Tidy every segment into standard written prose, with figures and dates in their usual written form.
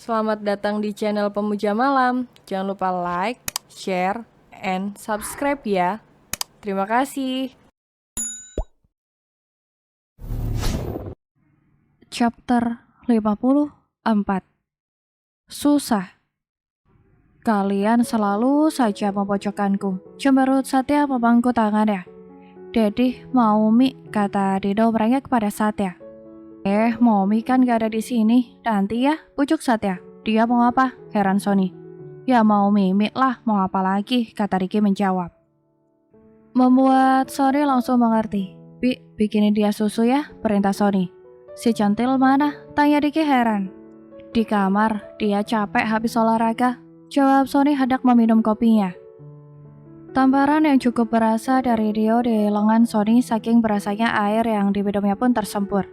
Selamat datang di channel Pemuja Malam. Jangan lupa like, share, and subscribe ya. Terima kasih. Chapter 54. Susah. Kalian selalu saja memojokkanku. Cemberut Satya memangku tangannya. Dedi, mau mie, kata Dido merengek kepada Satya. Momi kan gak ada di sini. Nanti ya, pucuk Satya. Dia mau apa? Heran Sony. Ya mau mie lah, mau apa lagi? Kata Riki menjawab. Membuat Sony langsung mengerti. Bikinin dia susu ya, perintah Sony. Si centil mana? Tanya Riki heran. Di kamar, dia capek habis olahraga. Jawab Sony hendak meminum kopinya. Tamparan yang cukup berasa dari Dio di lengan Sony saking berasanya air yang diminumnya pun tersempur.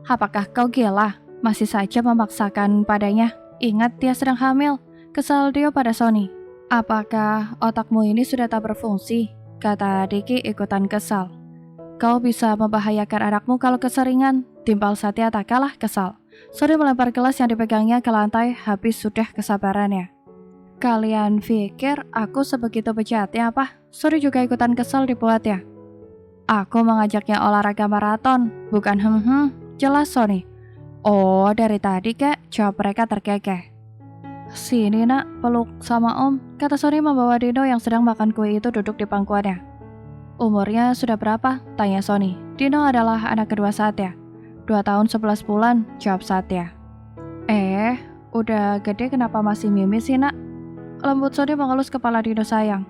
Apakah kau gila? Masih saja memaksakan padanya. Ingat dia sedang hamil. Kesal Dio pada Sony. Apakah otakmu ini sudah tak berfungsi? Kata Diki ikutan kesal. Kau bisa membahayakan anakmu kalau keseringan. Timpal Satya tak kalah kesal. Sony melempar gelas yang dipegangnya ke lantai, habis sudah kesabarannya. Kalian pikir aku sebegitu bejatnya apa? Sony juga ikutan kesal dibuatnya. Aku mengajaknya olahraga maraton, bukan jelas Sony. Oh, dari tadi kek, jawab mereka terkekeh. Sini nak, peluk sama om, kata Sony membawa Dino yang sedang makan kue itu duduk di pangkuannya. Umurnya sudah berapa? Tanya Sony. Dino adalah anak kedua Satya. 2 tahun 11 bulan, jawab Satya. Udah gede kenapa masih mimi sih nak? Lembut Sony mengelus kepala Dino sayang.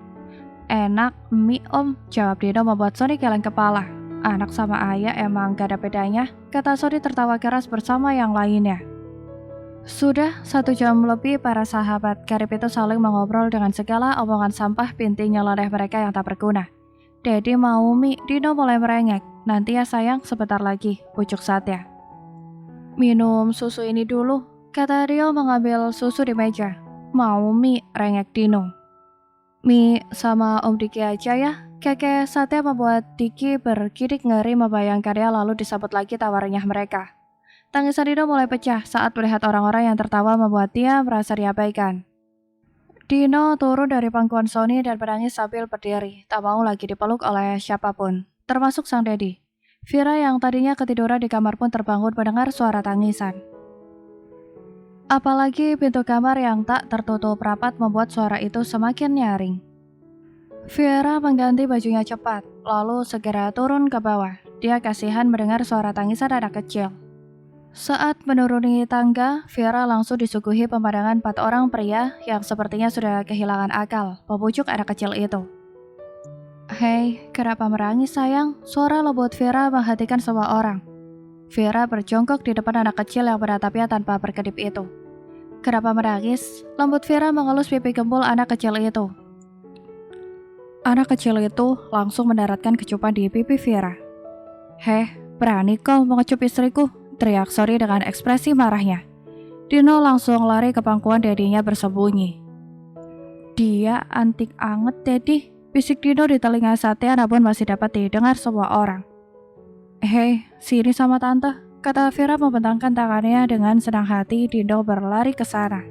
Enak, mie om, jawab Dino membuat Sony geleng kepala. Anak sama ayah emang gak ada bedanya, kata Sony tertawa keras bersama yang lainnya. Sudah 1 jam lebih para sahabat karib itu saling mengobrol dengan segala omongan sampah pinti nyeleneh mereka yang tak berguna. Dedi mau mie, Dino mulai merengek. Nanti ya sayang, sebentar lagi, pucuk Satya. Minum susu ini dulu, kata Rio mengambil susu di meja. Mau mie, rengek Dino. Mie sama Om Diki aja ya. Kakek Satya membuat Diki bergidik ngeri membayangkannya lalu disambut lagi tawarannya mereka. Tangisan Dino mulai pecah saat melihat orang-orang yang tertawa membuat dia merasa diabaikan. Dino turun dari pangkuan Sony dan menangis sambil berdiri, tak mau lagi dipeluk oleh siapapun, termasuk sang Dedi. Vira yang tadinya ketiduran di kamar pun terbangun mendengar suara tangisan. Apalagi pintu kamar yang tak tertutup rapat membuat suara itu semakin nyaring. Vira mengganti bajunya cepat, lalu segera turun ke bawah. Dia kasihan mendengar suara tangisan anak kecil. Saat menuruni tangga, Vira langsung disuguhi pemandangan 4 orang pria yang sepertinya sudah kehilangan akal, membujuk anak kecil itu. Hei, kenapa menangis sayang? Suara lembut Vira menghentikan semua orang. Vira berjongkok di depan anak kecil yang menatapnya tanpa berkedip itu. Kenapa menangis? Lembut Vira mengelus pipi gembul anak kecil itu. Anak kecil itu langsung mendaratkan kecupan di pipi Vira. Berani kau mengecup istriku? Teriak Sony dengan ekspresi marahnya. Dino langsung lari ke pangkuan dedinya bersembunyi. Dia antik anget, Dedi, bisik Dino di telinga Satya namun masih dapat didengar semua orang. Sini sama tante, kata Vira membentangkan tangannya dengan senang hati. Dino berlari ke sana.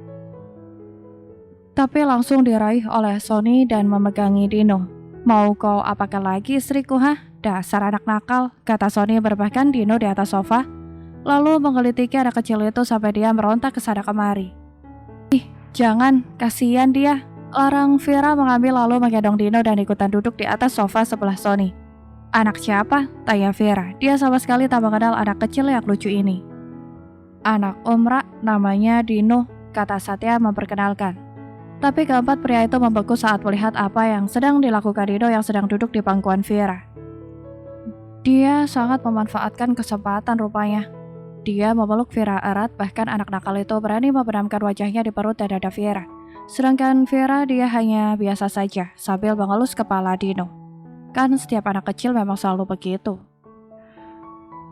Tapi langsung diraih oleh Sony dan memegangi Dino. Mau kau apakan lagi istriku, Dasar anak nakal, kata Sony berbahkan Dino di atas sofa, lalu menggelitiki anak kecil itu sampai dia merontak ke sana kemari. Jangan, kasihan dia, larang Vira mengambil lalu menggendong Dino dan ikutan duduk di atas sofa sebelah Sony. Anak siapa? Tanya Vira. Dia sama sekali tak mengenal anak kecil yang lucu ini. Anak Om Ra, namanya Dino, kata Satya memperkenalkan. Tapi keempat pria itu membeku saat melihat apa yang sedang dilakukan Dino yang sedang duduk di pangkuan Vira. Dia sangat memanfaatkan kesempatan rupanya. Dia memeluk Vira erat, bahkan anak nakal itu berani membenamkan wajahnya di perut dan dada Vira. Sedangkan Vira dia hanya biasa saja sambil mengelus kepala Dino. Kan setiap anak kecil memang selalu begitu.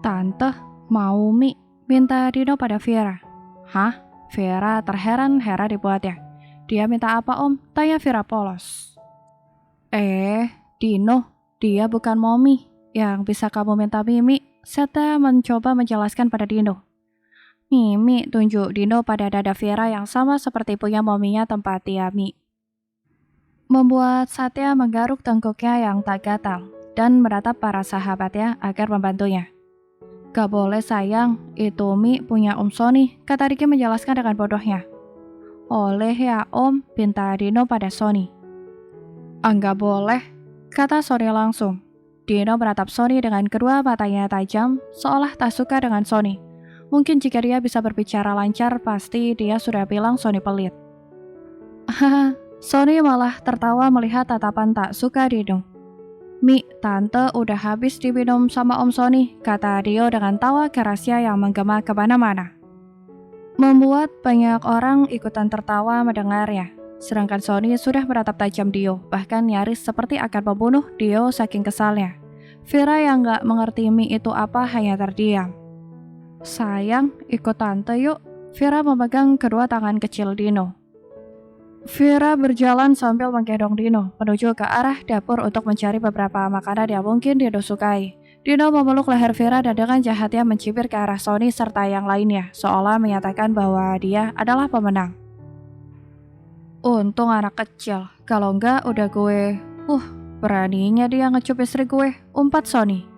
Tante, mau mie, minta Dino pada Vira. Vira terheran-heran dibuatnya. Dia minta apa om? Tanya Vira polos. Dino, dia bukan momi. Yang bisa kamu minta mimi, Satya mencoba menjelaskan pada Dino. Mimi tunjuk Dino pada dada Vera yang sama seperti punya mominya tempat dia Mi. Membuat Satya menggaruk tengkuknya yang tak gatal dan menatap para sahabatnya agar membantunya. Gak boleh sayang, itu Mi punya Om Sony, kata Ricky menjelaskan dengan bodohnya. Oleh ya Om, pinta Dino pada Sony. Enggak boleh, kata Sony langsung. Dino menatap Sony dengan kedua matanya tajam, seolah tak suka dengan Sony. Mungkin jika dia bisa berbicara lancar, pasti dia sudah bilang Sony pelit. Haha, Sony malah tertawa melihat tatapan tak suka Dino. Mi, tante udah habis diminum sama Om Sony, kata Dio dengan tawa kerasnya yang menggema kemana-mana. Membuat banyak orang ikutan tertawa mendengarnya. Sedangkan Sony sudah menatap tajam Dio, bahkan nyaris seperti akan membunuh Dio saking kesalnya. Vera yang gak mengerti Mi itu apa hanya terdiam. Sayang, ikut tante yuk. Vera memegang kedua tangan kecil Dino. Vera berjalan sambil menggendong Dino menuju ke arah dapur untuk mencari beberapa makanan yang mungkin Dino sukai. Dino memeluk leher Vera dan dengan jahatnya mencibir ke arah Sony serta yang lainnya, seolah menyatakan bahwa dia adalah pemenang. Untung anak kecil, kalau enggak udah gue. Beraninya dia ngecup istri gue, umpat Sony.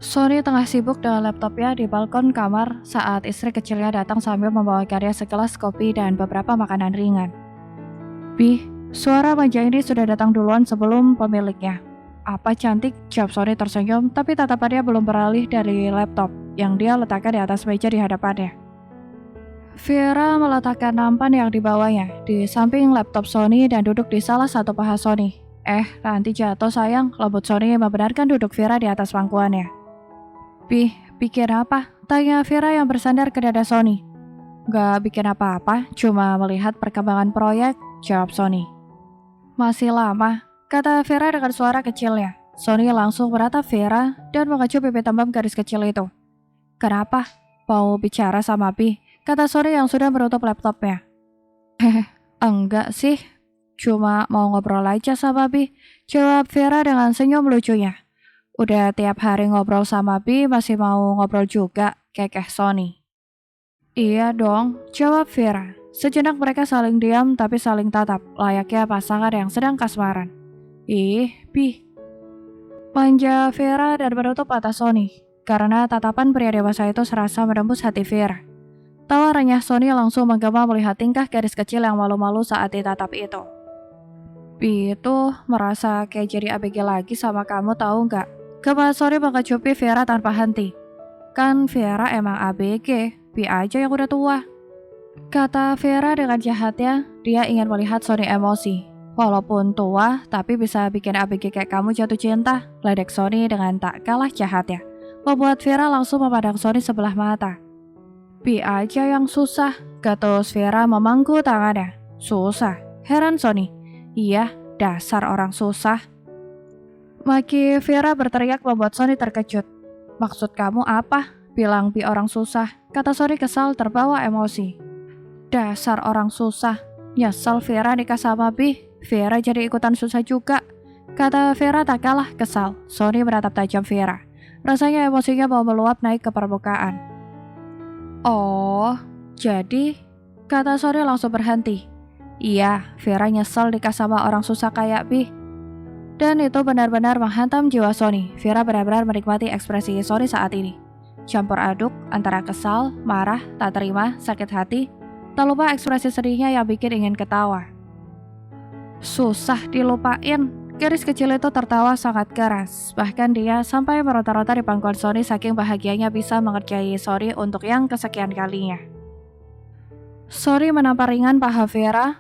Sony tengah sibuk dengan laptopnya di balkon kamar saat istri kecilnya datang sambil membawakannya segelas kopi dan beberapa makanan ringan. Bih, suara manja ini sudah datang duluan sebelum pemiliknya. Apa cantik, jawab Sony tersenyum, tapi tatapannya belum beralih dari laptop yang dia letakkan di atas meja di hadapannya. Vera meletakkan nampan yang dibawanya di samping laptop Sony dan duduk di salah satu paha Sony. Nanti jatuh sayang, lembut Sony membenarkan duduk Vera di atas pangkuannya. Bih, bikin apa? Tanya Vera yang bersandar ke dada Sony. Gak bikin apa-apa, cuma melihat perkembangan proyek, jawab Sony. Masih lama, kata Vera dengan suara kecilnya. Sony langsung meratap Vera dan mengecup pipi tembam garis kecil itu. Kenapa? Mau bicara sama Bih? Kata Sony yang sudah menutup laptopnya. Enggak sih, cuma mau ngobrol aja sama Bih, jawab Vera dengan senyum lucunya. Udah tiap hari ngobrol sama Bi, masih mau ngobrol juga, kekeh Sony. Iya dong, jawab Vera. Sejenak mereka saling diam tapi saling tatap, layaknya pasangan yang sedang kasmaran. Ih, Bi. Manja Vera dan menutup mata Sony, karena tatapan pria dewasa itu serasa menembus hati Vera. Tawa renyah Sony langsung menggema melihat tingkah gadis kecil yang malu-malu saat ditatap itu. Bi itu merasa kayak jadi ABG lagi sama kamu, tahu nggak? Kepala Sony mengecupi Vera tanpa henti. Kan Vera emang ABG, Bi aja yang udah tua. Kata Vera dengan jahatnya, dia ingin melihat Sony emosi. Walaupun tua, tapi bisa bikin ABG kayak kamu jatuh cinta, ledek Sony dengan tak kalah jahatnya. Membuat Vera langsung memandang Sony sebelah mata. Bi aja yang susah, gatus Vera memangku tangannya. Susah, heran Sony. Iya, dasar orang susah. Maki Vera berteriak membuat Sony terkejut. Maksud kamu apa? Bilang Bi orang susah, kata Sony kesal terbawa emosi. Dasar orang susah. Nyesel Vera nikah sama Bi, Vera jadi ikutan susah juga, kata Vera tak kalah kesal. Sony menatap tajam Vera. Rasanya emosinya mau meluap naik ke permukaan. Oh, jadi, kata Sony langsung berhenti. Iya, Vera nyesel nikah sama orang susah kayak Bi. Dan itu benar-benar menghantam jiwa Sony. Vera benar-benar menikmati ekspresi Sony saat ini. Campur aduk antara kesal, marah, tak terima, sakit hati. Tak lupa ekspresi sedihnya yang bikin ingin ketawa. Susah dilupain. Garis kecil itu tertawa sangat keras. Bahkan dia sampai meronta-ronta di pangkuan Sony saking bahagianya bisa mengerjai Sony untuk yang kesekian kalinya. Sony menampar ringan paha Vera,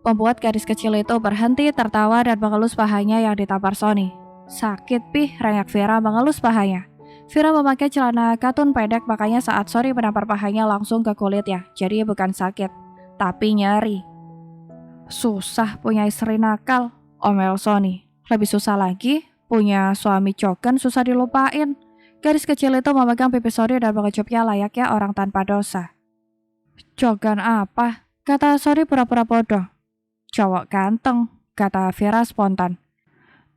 membuat gadis kecil itu berhenti tertawa dan mengelus pahanya yang ditampar Sony. Sakit Pih, renyak Vera mengelus pahanya. Vera memakai celana katun pendek, makanya saat Sony menampar pahanya langsung ke kulitnya. Jadi bukan sakit, tapi nyeri. Susah punya istri nakal, omel Sony. Lebih susah lagi, punya suami coken susah dilupain. Gadis kecil itu memegang pipi Sony dan mengecupnya layaknya orang tanpa dosa. Coken apa? Kata Sony pura-pura bodoh. Cowok ganteng, kata Vera spontan.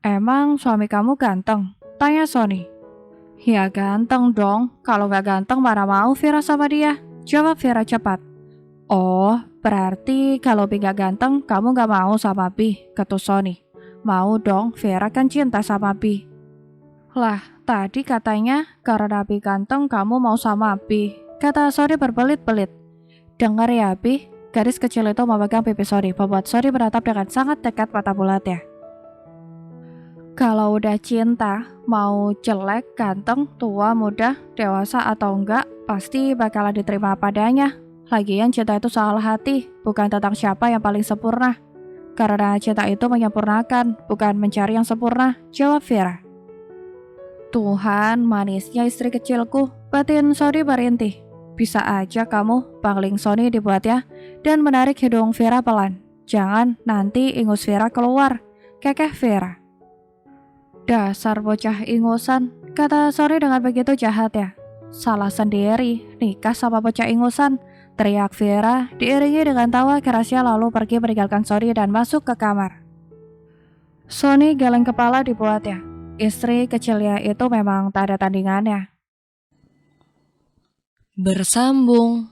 Emang suami kamu ganteng? Tanya Sony. Ya ganteng dong. Kalau nggak ganteng mana mau Vera sama dia? Jawab Vera cepat. Oh, berarti kalau Pi nggak ganteng, kamu nggak mau sama Pi, ketus Sony. Mau dong, Vera kan cinta sama Pi. Lah, tadi katanya karena Pi ganteng kamu mau sama Pi, kata Sony berbelit-belit. Dengar ya Pi, gadis kecil itu memegang pipi Sony, membuat Sony beratap dengan sangat dekat mata bulatnya. Kalau udah cinta, mau jelek, ganteng, tua, muda, dewasa atau enggak, pasti bakalan diterima apa adanya. Lagian cinta itu soal hati, bukan tentang siapa yang paling sempurna. Karena cinta itu menyempurnakan, bukan mencari yang sempurna, jawab Vera. Tuhan, manisnya istri kecilku, batin Sony merintih. Bisa aja kamu, pangling Sony dibuat ya, dan menarik hidung Vera pelan. Jangan, nanti ingus Vera keluar, kekeh Vera. Dasar bocah ingusan, kata Sony dengan begitu jahat ya. Salah sendiri, nikah sama bocah ingusan, teriak Vera, diiringi dengan tawa kerasnya lalu pergi meninggalkan Sony dan masuk ke kamar. Sony geleng kepala dibuatnya. Istri kecilnya itu memang tak ada tandingannya. Bersambung.